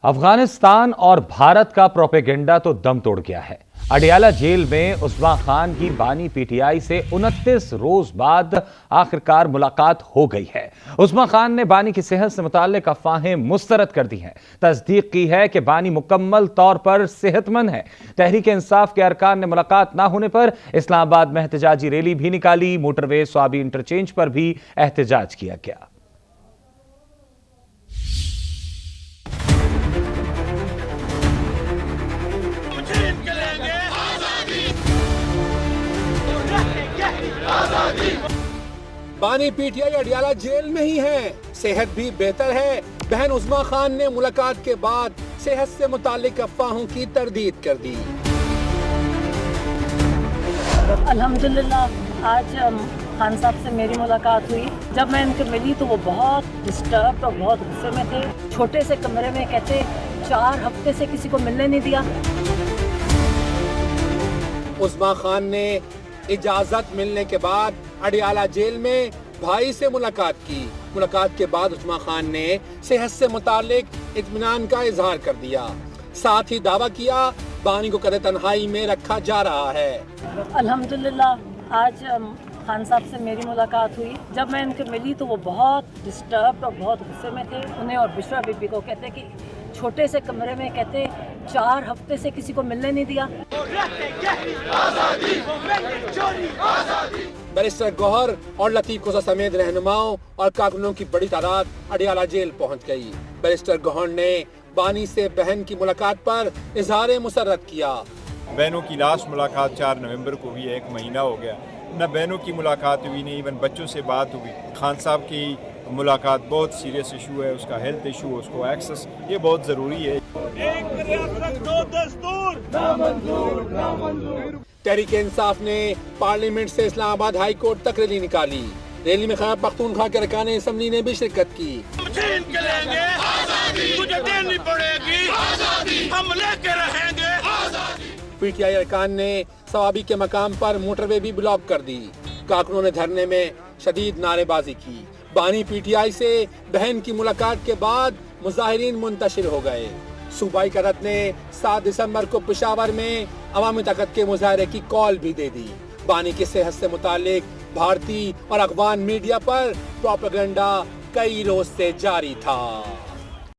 افغانستان اور بھارت کا پروپیگنڈا تو دم توڑ گیا ہے۔ اڈیالہ جیل میں عثمان خان کی بانی پی ٹی آئی سے 29 روز بعد آخرکار ملاقات ہو گئی ہے۔ عثمان خان نے بانی کی صحت سے متعلق افواہیں مسترد کر دی ہیں۔ تصدیق کی ہے کہ بانی مکمل طور پر صحت مند ہے۔ تحریک انصاف کے ارکان نے ملاقات نہ ہونے پر اسلام آباد میں احتجاجی ریلی بھی نکالی۔ موٹر وے سوابی انٹرچینج پر بھی احتجاج کیا گیا۔ بانی P T I Adiala jail میں ہی ہے، صحت بھی بہتر ہے۔ بہن عثمان خان نے ملاقات کے بعد صحت سے متعلق افواہوں کی تردید کر دی۔ الحمدللہ آج خان صاحب سے میری ملاقات ہوئی۔ جب میں ان کے ملی تو وہ بہت ڈسٹربڈ اور بہت غصے میں تھے۔ چھوٹے سے کمرے میں کہتے 4 ہفتے سے کسی کو ملنے نہیں دیا۔ عثمان خان نے اجازت ملنے کے بعد اڈیالہ جیل میں بھائی سے ملاقات کی۔ ملاقات کے بعد عثمان خان نے صحت سے متعلق اطمینان کا اظہار کر دیا، ساتھ ہی دعویٰ کیا بانی کو قید تنہائی میں رکھا جا رہا ہے۔ الحمدللہ آج خان صاحب سے میری ملاقات ہوئی۔ جب میں ان کے ملی تو وہ بہت ڈسٹربڈ اور بہت غصے میں تھے۔ انہیں اور بشرا بی بی کو کہتے کہ چھوٹے سے کمرے میں کہتے 4 ہفتے سے کسی کو ملنے نہیں دیا۔ بیرسٹر گوہر اور لطیف کوسہ سمیت رہنماؤں اور کارکنوں کی بڑی تعداد اڈیالہ جیل پہنچ گئی۔ بیرسٹر گوہر نے بانی سے بہن کی ملاقات پر اظہار مسرت کیا۔ بہنوں کی لاسٹ ملاقات 4 نومبر کو ہوئی، 1 مہینہ ہو گیا، نہ بہنوں کی ملاقات ہوئی، نہیں ایون بچوں سے بات ہوئی۔ خان صاحب کی ملاقات بہت سیریس ایشو ہے، اس کا ہیلتھ ایشو، اس کو ایکسس، یہ بہت ضروری ہے۔ تحریک انصاف نے پارلیمنٹ سے اسلام آباد ہائی کورٹ تک ریلی نکالی۔ ریلی میں خیبر پختونخوا کے ارکان اسمبلی نے بھی شرکت کی۔ پی ٹی آئی ارکان نے سوابی کے مقام پر موٹر وے بھی بلاک کر دی۔ کارکنوں نے دھرنے میں شدید نعرے بازی کی۔ بانی پی ٹی آئی سے بہن کی ملاقات کے بعد مظاہرین منتشر ہو گئے۔ صوبائی قیادت نے 7 دسمبر کو پشاور میں عوامی طاقت کے مظاہرے کی کال بھی دے دی۔ بانی کی صحت سے متعلق بھارتی اور افغان میڈیا پر پروپیگنڈا کئی روز سے جاری تھا۔